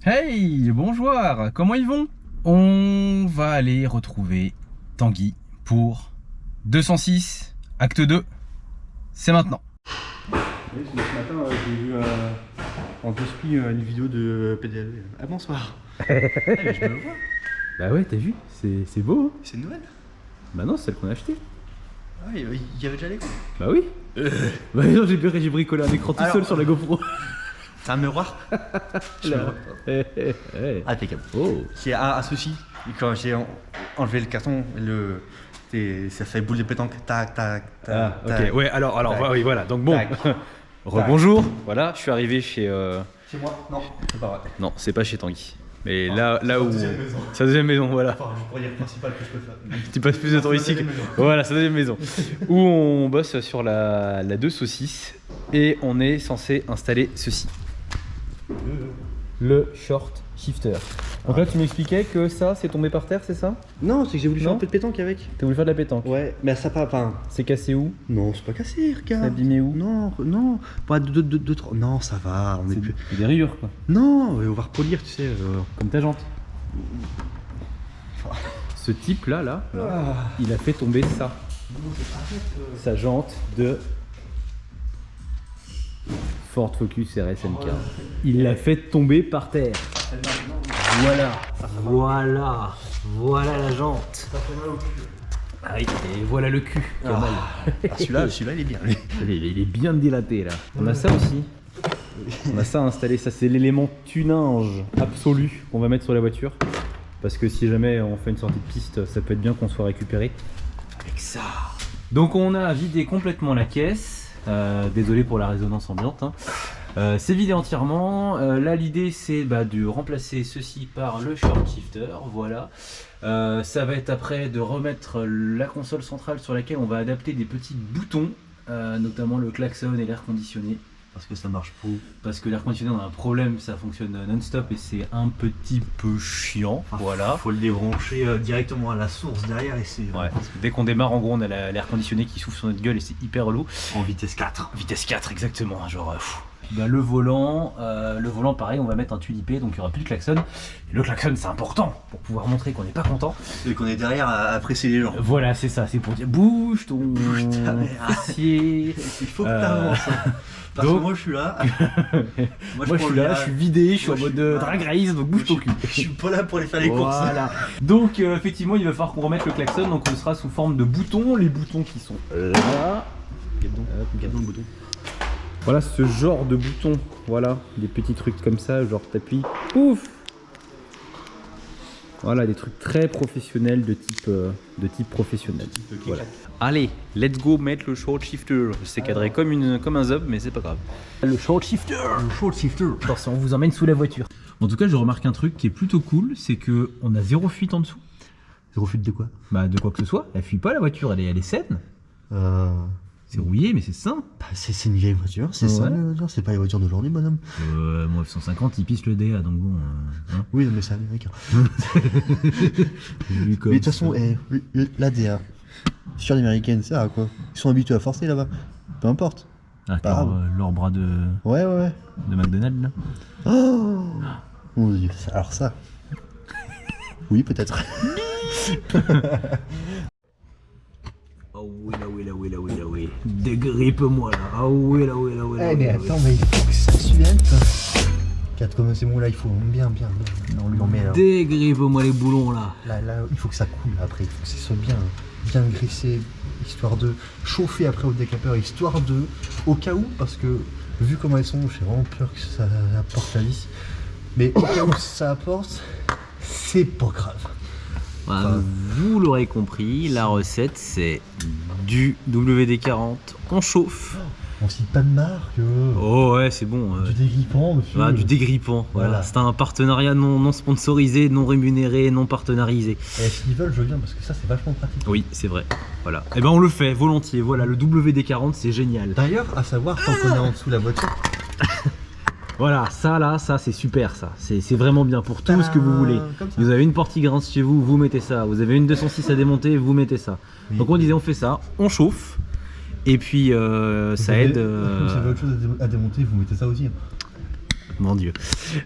Hey, bonjour, comment ils vont? On va aller retrouver Tanguy pour 206, acte 2, c'est maintenant. Oui, ce matin, j'ai vu en deux spies une vidéo de PDLV. Ah bonsoir. Mais je me le vois. Bah ouais, t'as vu, c'est beau. Hein. C'est une nouvelle. Bah non, c'est celle qu'on a achetée. Ah, il y avait déjà l'écran. Bah oui. Bah non, j'ai bricolé un écran tout seul sur la GoPro. C'est un miroir. Impeccable. Oh. C'est un souci. Quand j'ai enlevé le carton, ça fait boule de pétanque. Tac, tac, tac. Ah, ok. tac. Ouais, alors Tac. oui, voilà. Donc bon. Tac. Rebonjour. Voilà, je suis arrivé chez. Chez moi. Non, c'est pas vrai. Non, c'est pas chez Tanguy. Mais Ah, là où. deuxième maison. Sa deuxième maison, voilà. Enfin, je pourrais dire principal que je peux faire. Tu passes plus de temps ici. Voilà, sa deuxième maison. Où on bosse sur la 206 et on est censé installer ceci. Le short shifter. Donc là, tu m'expliquais que ça, c'est tombé par terre, c'est ça? Non, c'est que j'ai voulu faire Non. un peu de pétanque avec. T'as voulu faire de la pétanque? Ouais, mais ça pas. Enfin, C'est cassé où? non, c'est pas cassé, C'est regarde. abîmé où? Non, non, pas de trop. Non, ça va, on est plus. C'est des rayures, quoi. Non, on va repolir, tu sais. Comme ta jante. Ce type-là, il a fait tomber ça. Sa jante de Ford Focus RSMK. Il l'a fait tomber par terre. Voilà la jante. Ah oui, et voilà le cul. Quel mal. Celui-là, il est bien. Lui. Il est bien dilaté là. On a ça aussi. On a ça installé, ça c'est l'élément tuninge absolu qu'on va mettre sur la voiture. Parce que si jamais on fait une sortie de piste, ça peut être bien qu'on soit récupéré avec ça. Donc on a vidé complètement la caisse. Désolé pour la résonance ambiante. Hein. C'est vidé entièrement. Là l'idée c'est de remplacer ceci par le short shifter. Voilà. Ça va être après de remettre la console centrale sur laquelle on va adapter des petits boutons, notamment le klaxon et l'air conditionné. Parce que ça marche pas. Parce que l'air conditionné on a un problème, ça fonctionne non-stop et c'est un petit peu chiant. Voilà. Faut le débrancher directement à la source derrière et c'est. Ouais, parce que dès qu'on démarre en gros on a l'air conditionné qui souffle sur notre gueule et c'est hyper relou. En vitesse 4. Vitesse 4 exactement, genre le volant pareil on va mettre un tulipé donc il n'y aura plus de klaxon. Et le klaxon c'est important pour pouvoir montrer qu'on n'est pas content. Et qu'on est derrière à presser les gens. Voilà c'est ça, c'est pour dire bouge ton ta mère. fessier. Il faut que t'avances. Parce donc- que moi je suis là. Moi je suis là, je suis vidé, je suis en Moi, je mode suis- drag race donc bouge ton cul. Je suis pas là pour aller faire les courses. Voilà. Donc effectivement il va falloir qu'on remette le klaxon, donc on sera sous forme de boutons, les boutons qui sont là. Regarde le bouton. Voilà ce genre de boutons, voilà, des petits trucs comme ça, genre t'appuies, pouf. Voilà des trucs très professionnels de type professionnel. Voilà. Allez, let's go mettre le short shifter. C'est cadré comme un zob mais c'est pas grave. Le short shifter. Le short shifter. Attention, on vous emmène sous la voiture. En tout cas, je remarque un truc qui est plutôt cool, c'est que on a zéro fuite en dessous. Zéro fuite de quoi? Bah de quoi que ce soit, elle fuit pas la voiture, elle est saine. C'est rouillé mais c'est sain. Bah, c'est une vieille voiture, c'est Ouais. ça la voiture, c'est pas les voitures d'aujourd'hui, bonhomme. Moi F-150, il pisse le DA donc bon. Hein. Oui, non, mais c'est américain. Lui, comme Mais de toute façon, ça. la DA, sur l'américaine, ça à quoi? Ils sont habitués à forcer là-bas. Peu importe. Ah, pas grave. leur bras de Ouais. McDonald's là. Oh mon dieu, alors ça. Oui, peut-être. Oh oui. Dégrippe-moi là. Ah oui là. Mais attends, mais il faut que ça suive. 4 c'est bon, là, il faut bien. On lui en met là. Dégrippe-moi les boulons là. Là, il faut que ça coule après, il faut que ce soit bien graissé, histoire de chauffer après au décapeur, histoire de, au cas où, parce que vu comment elles sont, j'ai vraiment peur que ça apporte la vis. Mais au cas où ça apporte, c'est pas grave. Voilà, vous l'aurez compris, la recette c'est du WD-40, on chauffe. On cite pas de marque. Oh ouais c'est bon. Du dégrippant, monsieur. Du dégrippant, voilà. Voilà. C'est un partenariat non sponsorisé, non rémunéré, non partenarisé. Et s'ils veulent, je veux bien, parce que ça, c'est vachement pratique. Oui, c'est vrai. Voilà. Et ben on le fait volontiers. Voilà, le WD-40, c'est génial. D'ailleurs, à savoir, tant qu'on est en dessous de la voiture, Voilà, ça c'est super ça. C'est vraiment bien pour tout ce que vous voulez. comme ça. Vous avez une porte grince chez vous, vous mettez ça. Vous avez une 206 à démonter, vous mettez ça. Oui. Donc on disait on fait ça, on chauffe. Et puis ça aide. Comme si vous avez autre chose à démonter, vous mettez ça aussi. Mon Dieu.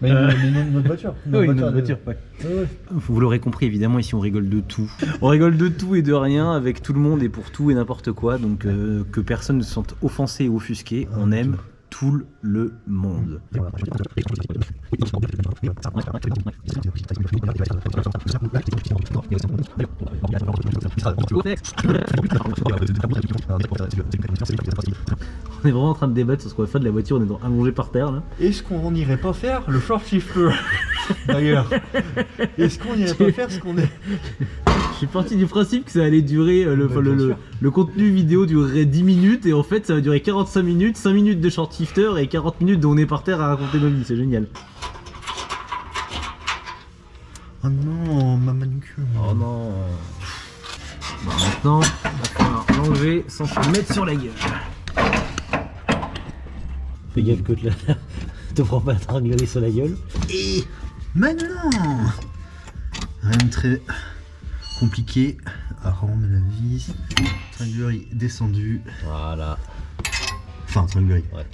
Mais notre voiture. Oui, notre voiture, ouais. Ouais. Vous l'aurez compris, évidemment, ici on rigole de tout. On rigole de tout et de rien avec tout le monde et pour tout et n'importe quoi. Donc que personne ne se sente offensé ou offusqué. On aime tout le monde. On est vraiment en train de débattre sur ce qu'on va faire de la voiture, on est allongé par terre là. Est-ce qu'on n'irait pas faire le short shifter d'ailleurs? Est-ce qu'on n'irait pas faire ce qu'on est? Je suis parti du principe que ça allait durer, le contenu vidéo durerait 10 minutes et en fait ça va durer 45 minutes, 5 minutes de short shifter et 40 minutes où on est par terre à raconter nos vies, c'est génial. Oh non, ma manucure. Oh non. Bon, maintenant, on va falloir l'enlever sans se le mettre sur la gueule. Fais gaffe que là, te prends pas la tringlerie sur la gueule. Et maintenant, rien de très compliqué. Alors on met la vis, tringlerie descendue. Voilà. Enfin, tringlerie. Ouais.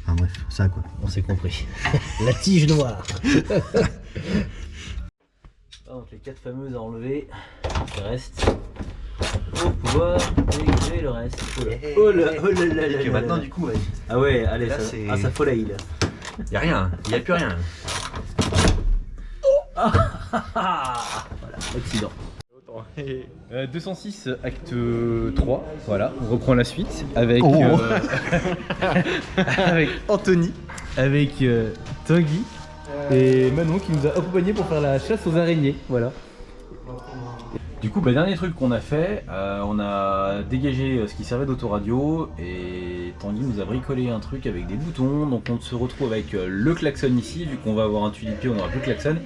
Enfin bref, ça quoi. On s'est compris. La tige noire. Donc les 4 fameuses à enlever, il reste pour pouvoir dégager le reste. Oh là là. Et maintenant du coup, ouais. Ah ouais, allez, là, ça folie là. Y'a rien, y'a plus rien. Voilà, accident. 206 acte 3, voilà, on reprend la suite avec, avec Anthony, avec Tanguy et Manon qui nous a accompagnés pour faire la chasse aux araignées, voilà. Du coup, dernier truc qu'on a fait, on a dégagé ce qui servait d'autoradio et Tanguy nous a bricolé un truc avec des boutons, donc on se retrouve avec le klaxon ici, vu qu'on va avoir un tulipier, on n'aura plus de klaxon.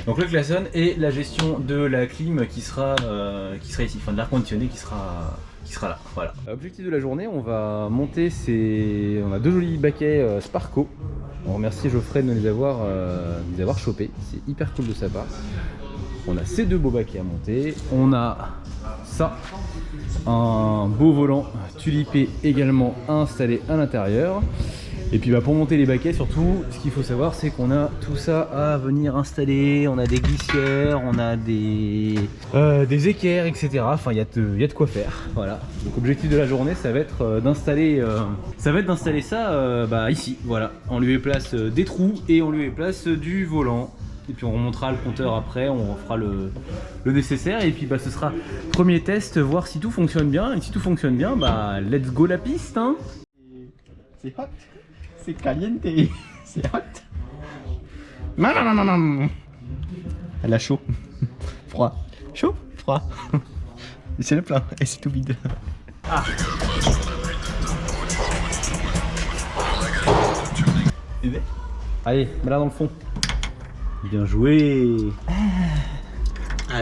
Donc le klaxon et la gestion de la clim qui sera ici, enfin de l'air conditionné qui sera là, voilà. Objectif de la journée, on va monter on a 2 jolis baquets Sparco. On remercie Geoffrey de nous les avoir chopés, c'est hyper cool de sa part. On a ces 2 beaux baquets à monter, on a ça, un beau volant tulipé également installé à l'intérieur. Et puis pour monter les baquets, surtout, ce qu'il faut savoir, c'est qu'on a tout ça à venir installer. On a des glissières, on a des équerres, etc. Enfin, il y a de quoi faire. Voilà. Donc, objectif de la journée, ça va être d'installer ça ici. Voilà. On lui place des trous et on lui place du volant. Et puis on remontera le compteur après, on fera le nécessaire. Et puis ce sera premier test, voir si tout fonctionne bien. Et si tout fonctionne bien, let's go la piste. Hein. C'est hot. C'est caliente. C'est hot. Non. Elle a chaud. Froid. Chaud. Froid. Et c'est le plein. Et c'est tout vide. Ah. Allez, mets-la dans le fond. Bien joué.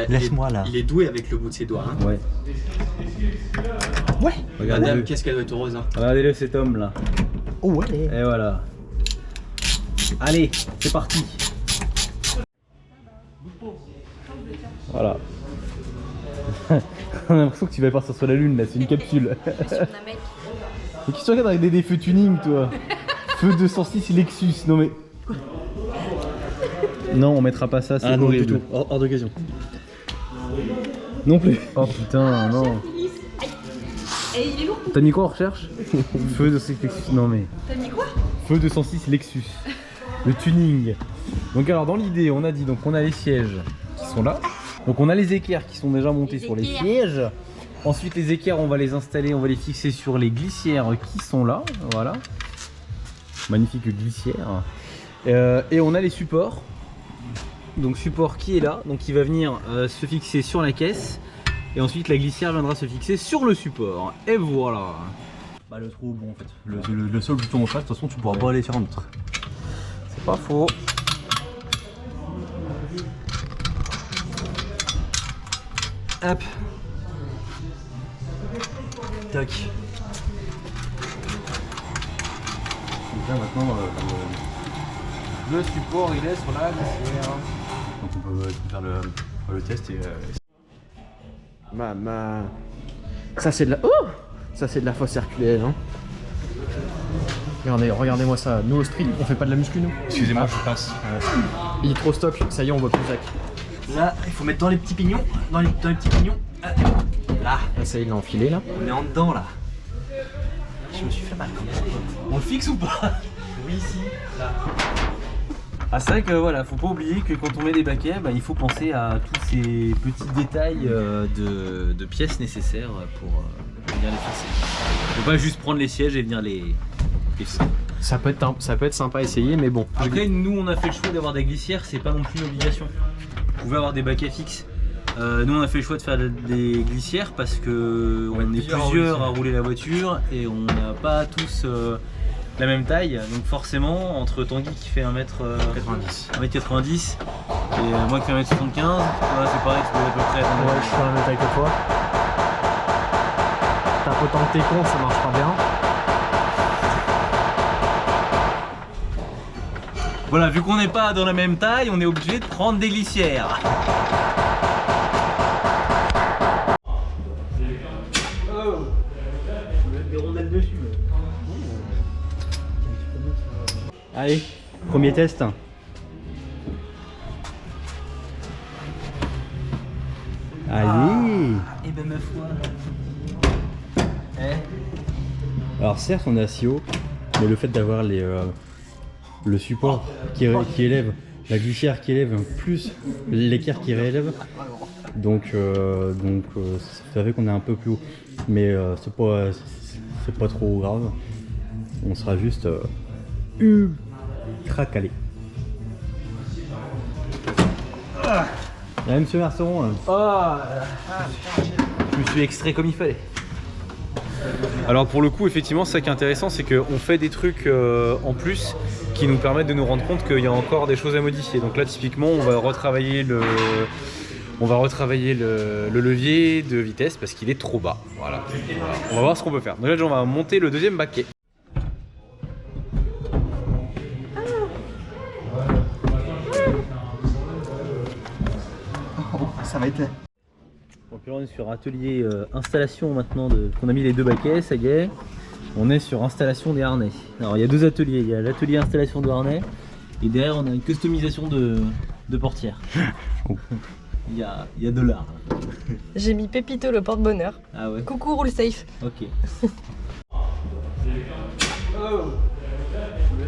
Laisse-moi là. Il est doué avec le bout de ses doigts. Hein. Ouais. Ouais. Regardez-le. Qu'est-ce qu'elle doit être heureuse. Hein. Regardez-le cet homme là. Oh ouais. Et voilà. Allez, c'est parti. Voilà. On a l'impression que tu vas partir sur la lune là, c'est une capsule. Mais qu'est-ce que tu regardes avec des feux tuning toi? Feu 206 Lexus, non mais... Non, on mettra pas ça, c'est horrible. Du tout. Hors d'occasion. Non plus. Oh putain, non. Et il est lourd. T'as mis quoi en recherche? Feu 206 Lexus, non mais... T'as mis quoi? Feu 206 Lexus. Le tuning. Donc alors dans l'idée, on a dit, donc on a les sièges qui sont là. Donc on a les équerres qui sont déjà montés sur les sièges. Ensuite les équerres, on va les installer, on va les fixer sur les glissières qui sont là. Voilà. Magnifique glissière. Et on a les supports. Donc support qui est là, donc qui va venir se fixer sur la caisse. Et ensuite la glissière viendra se fixer sur le support. Et voilà. Le trou, bon en fait. Le seul bouton en face, de toute façon tu pourras pas aller sur un autre. C'est pas faux. Hop. Tac. Donc là maintenant Le support il est sur la glissière. donc on peut faire le test et Ça c'est de la. Oh, ça c'est de la fosse circulaire. Hein. Regardez-moi ça. Nous au street, on fait pas de la muscu nous. Excusez-moi, je passe. Il est trop stock, ça y est, on voit plus Zach. Là, il faut mettre dans les petits pignons. Dans les petits pignons. Là. Là, ça y est, il l'a enfilé là. On est en dedans là. Je me suis fait mal quand même. On le fixe ou pas? Oui, si. Là. Ah, c'est vrai que voilà, faut pas oublier que quand on met des baquets, bah, il faut penser à tous ces petits détails de pièces nécessaires pour venir les fixer. Faut pas juste prendre les sièges et venir les fixer. Ça peut être sympa à essayer, mais bon. Après, nous on a fait le choix d'avoir des glissières, c'est pas non plus une obligation. Vous pouvez avoir des baquets fixes. Nous on a fait le choix de faire des glissières parce que on est plusieurs à rouler la voiture et on n'a pas tous la même taille, donc forcément entre Tanguy qui fait 1m90 et moi qui fais 1m75, c'est pareil, tu dois à peu près attendre. Ouais, je suis pas la même taille que toi. Tapotant tes cons, ça marchera bien. Voilà, vu qu'on n'est pas dans la même taille, on est obligé de prendre des glissières. Allez, premier test. Allez. Et ben ma foi. Alors certes on est assez haut, mais le fait d'avoir le support qui élève, la glissière qui élève, plus l'équerre qui réélève, donc ça fait qu'on est un peu plus haut. Mais c'est pas trop grave, on sera juste ultra calé. Là, monsieur Marceron, je me suis extrait comme il fallait. Alors pour le coup, effectivement, ça qui est intéressant, c'est qu'on fait des trucs en plus qui nous permettent de nous rendre compte qu'il y a encore des choses à modifier. Donc là, typiquement, on va retravailler le levier de vitesse parce qu'il est trop bas. Voilà. On va voir ce qu'on peut faire. Donc là, on va monter le deuxième baquet. Ça va être... Donc là on est sur atelier installation maintenant, qu'on a mis les deux baquets, ça y est. On est sur installation des harnais. Alors il y a deux ateliers, il y a l'atelier installation de harnais et derrière on a une customisation de portière. Il y a de l'art. J'ai mis Pépito le porte-bonheur. Ah ouais. Coucou, roule safe. Ok.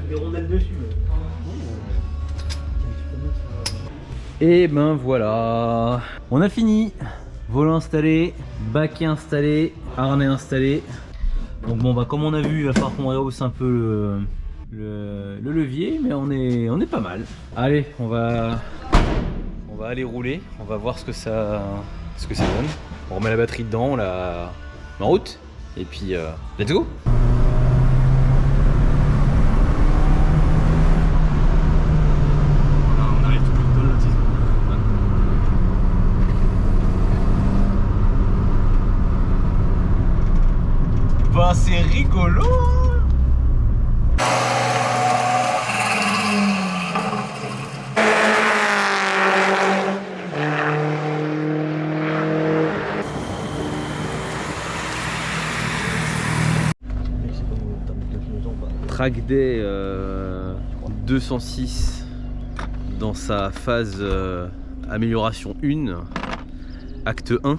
Des rondelles dessus. Et ben voilà, on a fini. Volant installé, baquet installé, harnais installé. Donc bon bah comme on a vu, il va falloir qu'on rehausse un peu le levier, mais on est pas mal. Allez, on va aller rouler, on va voir ce que ça donne. On remet la batterie dedans, on la met en route, et puis let's go. Bah c'est rigolo. Track Day 206 dans sa phase amélioration 1, acte 1,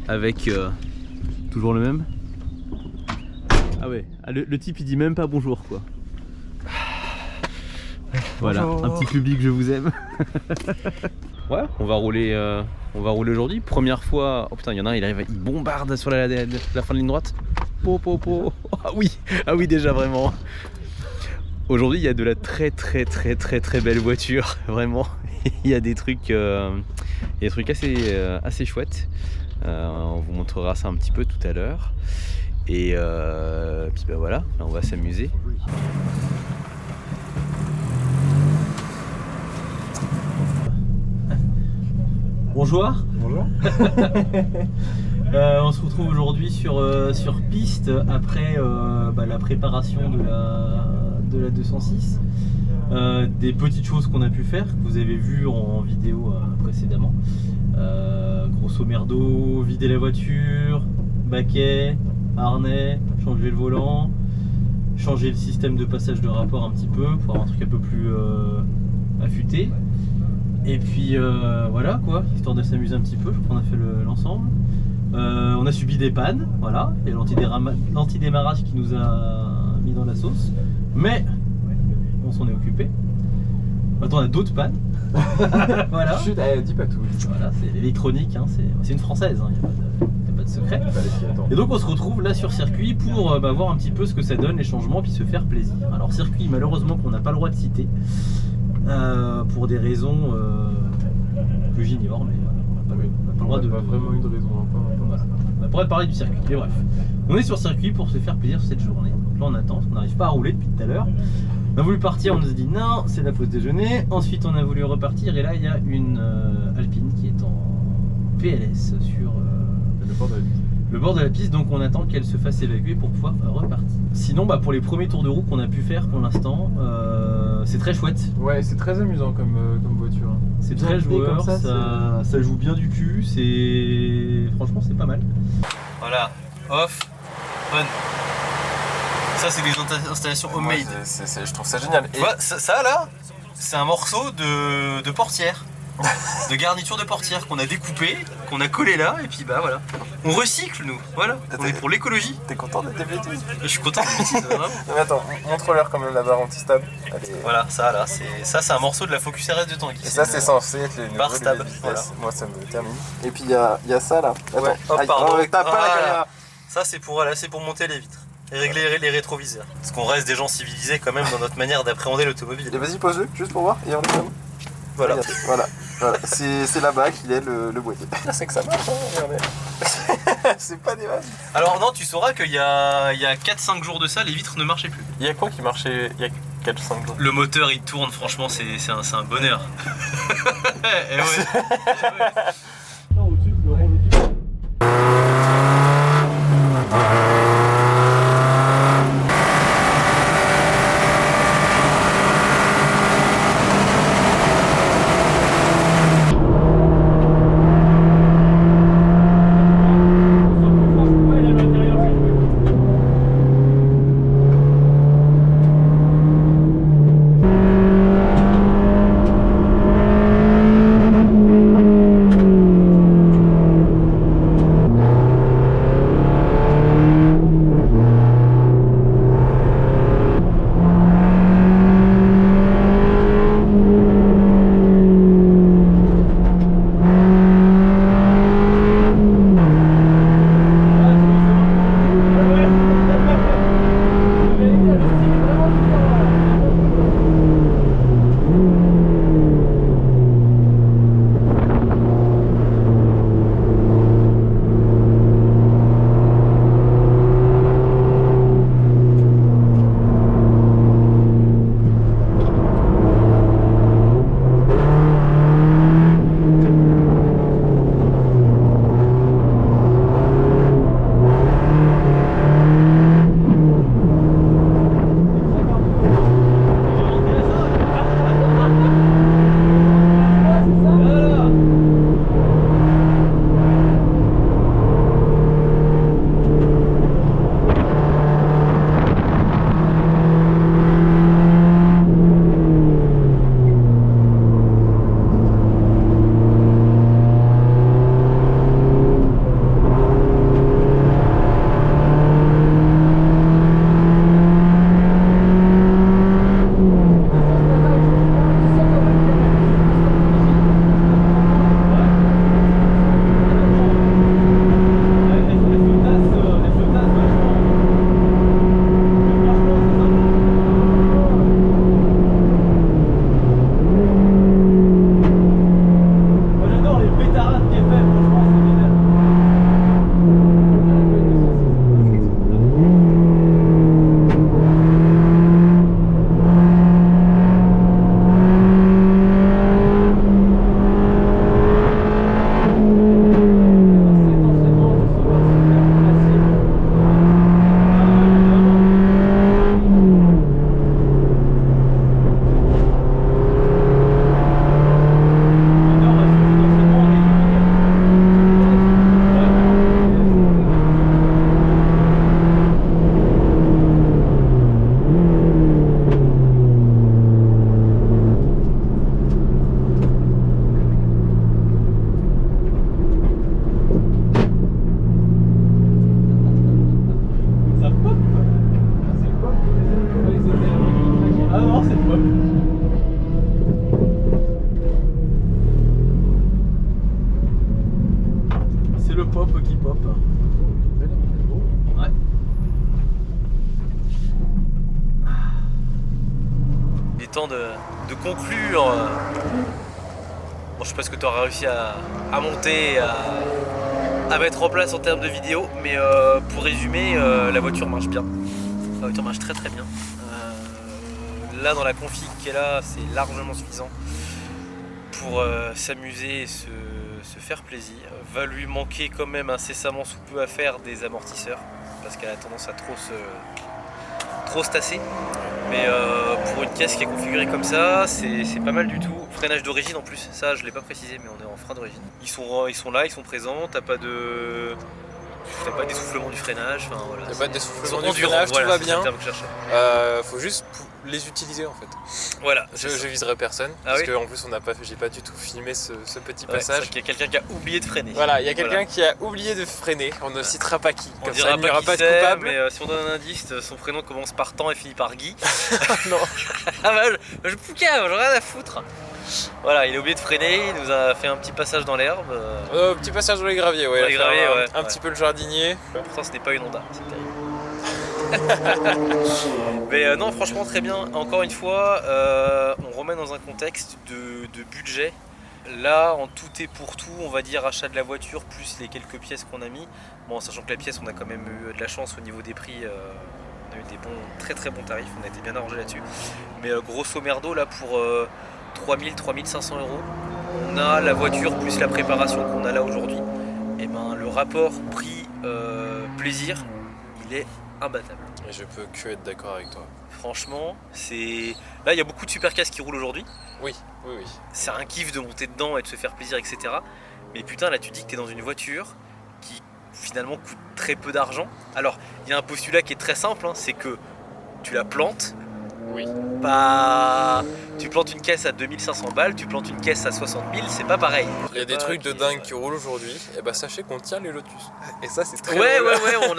avec toujours le même. Ah ouais, le type il dit même pas bonjour quoi. Voilà, bonjour. Un petit public, je vous aime. Ouais, on va rouler aujourd'hui. Première fois. Oh putain, il y en a un, il bombarde sur la fin de ligne droite. Ah oui déjà vraiment. Aujourd'hui il y a de la très belle voiture, vraiment. Il y a des trucs assez chouettes. On vous montrera ça un petit peu tout à l'heure. Et puis ben voilà, là, on va s'amuser. Bonjour. Bonjour. On se retrouve aujourd'hui sur piste après la préparation de la 206. Des petites choses qu'on a pu faire, que vous avez vu en vidéo précédemment. Grosso merdo, vider la voiture, baquet, harnais, changer le volant, changer le système de passage de rapport un petit peu pour avoir un truc un peu plus affûté. Et puis voilà quoi, histoire de s'amuser un petit peu, je crois qu'on a fait l'ensemble. On a subi des pannes, voilà, et l'antidémarrage qui nous a mis dans la sauce. Mais on s'en est occupé. Maintenant on a d'autres pannes. Voilà. Chut, dis pas tout. Voilà, c'est l'électronique, hein, c'est une française, il n'y a pas de secret. Et donc on se retrouve là sur circuit pour voir un petit peu ce que ça donne, les changements, puis se faire plaisir. Alors circuit malheureusement qu'on n'a pas le droit de citer, pour des raisons que j'ignore, mais on n'a pas le droit de... pas vraiment une raison. Voilà. On pourrait parler du circuit, mais bref. On est sur circuit pour se faire plaisir cette journée. Donc là on attend, on n'arrive pas à rouler depuis tout à l'heure. On a voulu partir, on nous a dit non, c'est la pause déjeuner. Ensuite on a voulu repartir et là il y a une Alpine qui est en PLS sur le bord de la piste. Donc on attend qu'elle se fasse évacuer pour pouvoir repartir. Sinon pour les premiers tours de roue qu'on a pu faire pour l'instant, c'est très chouette. Ouais, c'est très amusant comme voiture. C'est très joueur, comme ça joue bien du cul, franchement c'est pas mal. Voilà, off, on. Ça c'est des installations homemade. Je trouve ça génial. Et Ça là, c'est un morceau de portière, de garniture de portière qu'on a découpé, qu'on a collé là, et puis voilà. On recycle nous, voilà. On est pour l'écologie. T'es content d'être des bêtises? Je suis content de bêtises, vraiment. Non mais attends, montre-leur quand même la barre anti-stab. Voilà, ça là, c'est un morceau de la Focus RS de Tanguy. Et ça c'est censé être les barre stab, vitesses. voilà. Moi ça me termine. Et puis il y a ça là. Attends, Ouais. Oh, aïe, pardon. t'as pas la caméra. Ça c'est pour monter les vitres et régler les rétroviseurs. Parce qu'on reste des gens civilisés quand même dans notre manière d'appréhender l'automobile. Et vas-y pose-le, juste pour voir, et on le ferme. Voilà. Regarde, voilà. C'est là-bas qu'il est le boîtier. C'est que ça marche, hein, regardez. C'est pas des vannes. Alors non, tu sauras qu'il y a 4-5 jours de ça, les vitres ne marchaient plus. Il y a quoi qui marchait il y a 4-5 jours? Le moteur il tourne, franchement c'est un bonheur. Et ouais. Pop. Belle Amigo. Ouais. Il est temps de conclure. Bon, je sais pas ce que tu auras réussi à monter, à mettre en place en termes de vidéo, mais pour résumer, la voiture marche bien. La voiture marche très très bien. Là, dans la config qui est là, c'est largement suffisant pour s'amuser et se faire plaisir. Va lui manquer quand même incessamment sous peu à faire des amortisseurs, parce qu'elle a tendance à trop se tasser. Mais pour une caisse qui est configurée comme ça, c'est pas mal du tout. Freinage d'origine en plus, ça je l'ai pas précisé, mais on est en frein d'origine. Ils sont là, ils sont présents, t'as pas d'essoufflement du freinage, enfin voilà. T'as pas d'essoufflement du endurants, freinage, voilà, tout va c'est bien. le terme que je cherchais. Faut juste les utiliser en fait. Voilà, Je viserai personne, Ah parce oui qu'en plus j'ai pas du tout filmé ce petit Ouais, passage. c'est qu'il y a quelqu'un qui a oublié de freiner. Voilà, il y a quelqu'un qui a oublié de freiner, on ne citera pas qui, On comme dira ça il n'y aura qui pas de c'est, coupable. mais si on donne un indice, son prénom commence par Tan et finit par Guy. Non. Ah bah je poucave, j'ai rien à foutre. Voilà, il a oublié de freiner, il nous a fait un petit passage dans l'herbe. Petit passage dans les graviers, ouais. Dans les il a fait graviers, un ouais. petit peu le jardinier. Pourtant ce n'est pas une Honda, c'est terrible. Mais non, franchement très bien. Encore une fois, on remet dans un contexte de budget. Là, en tout et pour tout, on va dire achat de la voiture plus les quelques pièces qu'on a mis. Bon, sachant que la pièce, on a quand même eu de la chance au niveau des prix. On a eu des très bons tarifs, on a été bien arrangé là-dessus. Mais grosso merdo, là pour 3 500 euros, on a la voiture plus la préparation qu'on a là aujourd'hui. Et ben le rapport prix plaisir, il est imbattable. Et je peux que être d'accord avec toi. Franchement, là il y a beaucoup de supercars qui roulent aujourd'hui. Oui. C'est un kiff de monter dedans et de se faire plaisir, etc. Mais putain, là tu dis que t'es dans une voiture qui finalement coûte très peu d'argent. Alors, il y a un postulat qui est très simple, hein, c'est que tu la plantes. Oui. Tu plantes une caisse à 2500 balles, tu plantes une caisse à 60 000, c'est pas pareil. Il y a des trucs de dingue qui roulent aujourd'hui, et bah sachez qu'on tient les Lotus. Et ça c'est très Ouais, drôle.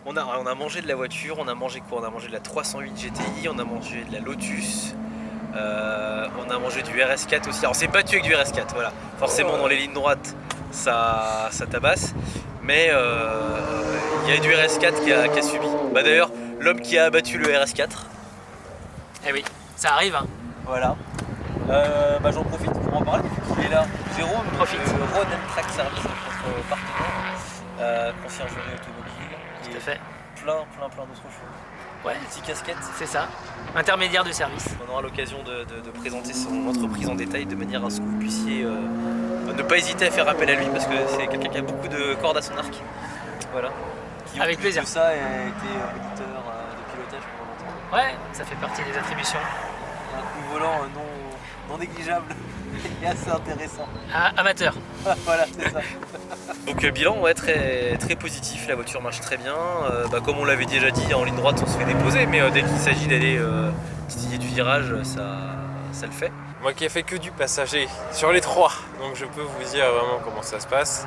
on a mangé de la voiture, on a mangé quoi? On a mangé de la 308 GTI, on a mangé de la Lotus, on a mangé du RS4 aussi. Alors on s'est battu avec du RS4, voilà. Forcément dans les lignes droites, ça tabasse, mais il y a du RS4 qui a subi. Bah d'ailleurs, l'homme qui a abattu le RS4. Eh oui, ça arrive hein. Voilà. J'en profite pour en parler. Il est là. Jérôme, Profite. Road and Track Service, notre partenaire, conciergerie automobile. Tout à fait. Plein d'autres choses. Ouais. Des petites casquettes. C'est ça. Intermédiaire de service. On aura l'occasion de présenter son entreprise en détail de manière à ce que vous puissiez ne pas hésiter à faire appel à lui parce que c'est quelqu'un qui a beaucoup de cordes à son arc. Voilà. Qui, Avec en plus plaisir. de ça, a été moniteur de pilotage pendant longtemps. Ouais, ça fait partie des attributions. Il y a un coup de volant non négligeable et assez intéressant. Ah, amateur. Voilà, c'est ça. Donc bilan ouais, très positif, la voiture marche très bien. Comme on l'avait déjà dit, en ligne droite on se fait déposer, mais dès qu'il s'agit d'aller titiller du virage, ça le fait. Moi qui ai fait que du passager sur les trois, donc je peux vous dire vraiment comment ça se passe.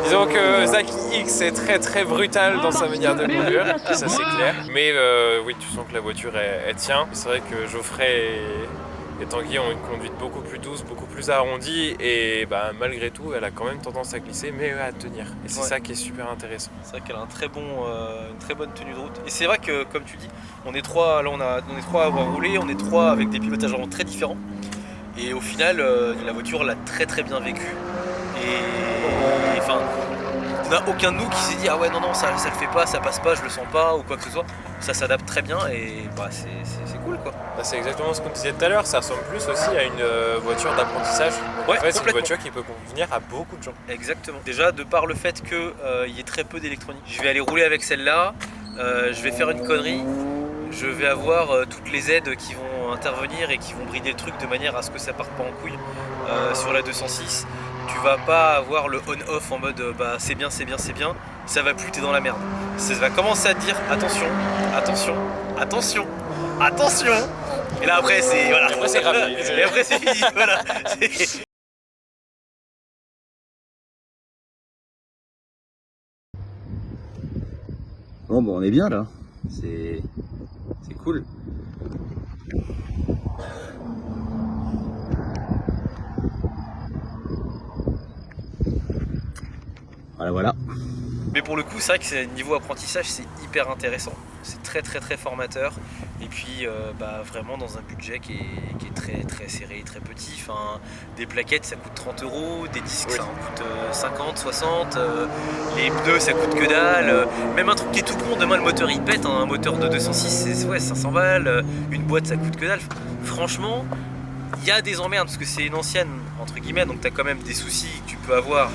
Disons que Zaki X est très brutal dans sa manière de conduire, ça c'est clair. Mais oui, tu sens que la voiture elle tient. C'est vrai que Geoffrey et Tanguy ont une conduite beaucoup plus douce, beaucoup plus arrondie et malgré tout elle a quand même tendance à glisser mais à tenir. Et c'est ça qui est super intéressant. C'est vrai qu'elle a une très bonne tenue de route. Et c'est vrai que comme tu dis, on est trois, là on est trois à avoir roulé, on est trois avec des pilotages vraiment très différents. Et au final, la voiture l'a très bien vécu. Et enfin, il n'y en a aucun de nous qui s'est dit ah ouais non ça le fait pas, ça passe pas, je le sens pas ou quoi que ce soit. Ça s'adapte très bien et c'est cool quoi. C'est exactement ce qu'on disait tout à l'heure, ça ressemble plus aussi à une voiture d'apprentissage. Ouais, en fait, c'est une voiture qui peut convenir à beaucoup de gens. Exactement. Déjà de par le fait qu'il y ait très peu d'électronique. Je vais aller rouler avec celle-là, je vais faire une connerie. Je vais avoir toutes les aides qui vont intervenir et qui vont brider le truc de manière à ce que ça parte pas en couille. Sur la 206, tu vas pas avoir le on-off en mode c'est bien, ça va plus, t'es dans la merde. Ça va commencer à te dire attention. Et là après c'est voilà. Et après c'est grave. Et après c'est fini. Voilà. Bon, on est bien là. C'est cool. Voilà. Mais pour le coup, c'est vrai que niveau apprentissage, c'est hyper intéressant. C'est très formateur. Et puis vraiment dans un budget qui est très serré, très petit. Enfin, des plaquettes ça coûte 30 €, des disques ça en coûte 50, 60, les pneus ça coûte que dalle. Même un truc qui est tout con, demain le moteur il pète, un moteur de 206 c'est 500 balles, une boîte ça coûte que dalle. Franchement, il y a des emmerdes parce que c'est une ancienne entre guillemets, donc tu as quand même des soucis que tu peux avoir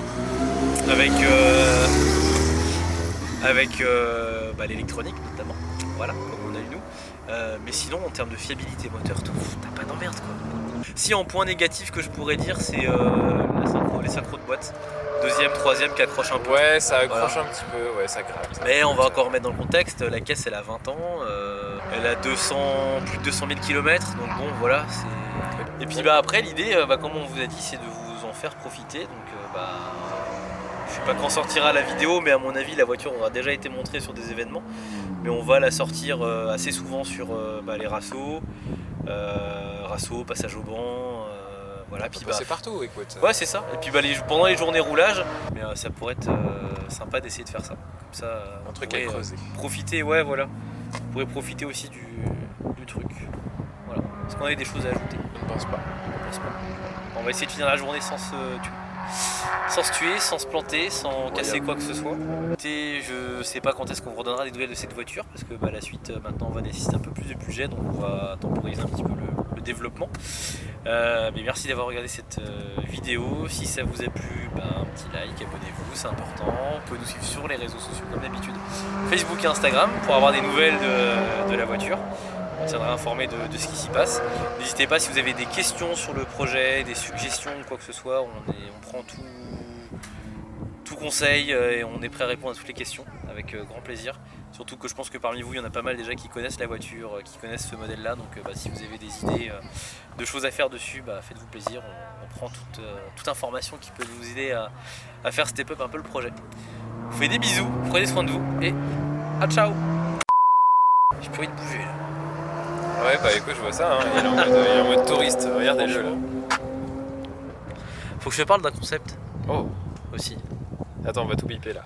avec l'électronique notamment, voilà, comme on a eu nous. Mais sinon en termes de fiabilité moteur, tout, t'as pas d'emmerde quoi. Si en point négatif que je pourrais dire c'est les synchros de boîte, deuxième, troisième qui accroche un peu. Ouais, ça accroche un petit peu, ouais, ça gravite. Mais on va encore remettre dans le contexte, la caisse elle a 20 ans, elle a plus de 200 000 km, donc bon voilà. Et puis après l'idée, comme on vous a dit, c'est de vous en faire profiter. Donc je sais pas quand sortira la vidéo, mais à mon avis la voiture aura déjà été montrée sur des événements. Mais on va la sortir assez souvent sur les rassos, passage au banc, voilà. Puis c'est partout, écoute. Ouais, c'est ça. Et puis pendant les journées roulage, mais ça pourrait être sympa d'essayer de faire ça. Comme ça, un truc à creuser. Profiter, ouais, voilà. Vous pourrez profiter aussi du truc. Voilà. Est-ce qu'on avait des choses à ajouter? Je ne pense pas. On va essayer de finir la journée sans se tuer, sans se planter, sans casser quoi que ce soit. Et je sais pas quand est-ce qu'on vous redonnera des nouvelles de cette voiture, parce que la suite maintenant on va nécessiter un peu plus de budget, donc on va temporiser un petit peu le développement. Mais merci d'avoir regardé cette vidéo. Si ça vous a plu, un petit like, abonnez-vous, c'est important. Vous pouvez nous suivre sur les réseaux sociaux comme d'habitude, Facebook et Instagram, pour avoir des nouvelles de la voiture. On tiendra informé de ce qui s'y passe. N'hésitez pas si vous avez des questions sur le projet, des suggestions, quoi que ce soit, on prend tout conseil et on est prêt à répondre à toutes les questions avec grand plaisir. Surtout que je pense que parmi vous, il y en a pas mal déjà qui connaissent la voiture, qui connaissent ce modèle-là. Donc si vous avez des idées de choses à faire dessus, faites-vous plaisir. On prend toute information qui peut nous aider à faire step up un peu le projet. Je vous fais des bisous, prenez soin de vous et à ciao. J'ai plus envie de bouger là. Ouais, écoute, je vois ça, hein. Il est en mode touriste, regardez-le là. Faut que je te parle d'un concept. Oh, aussi. Attends, on va tout biper là.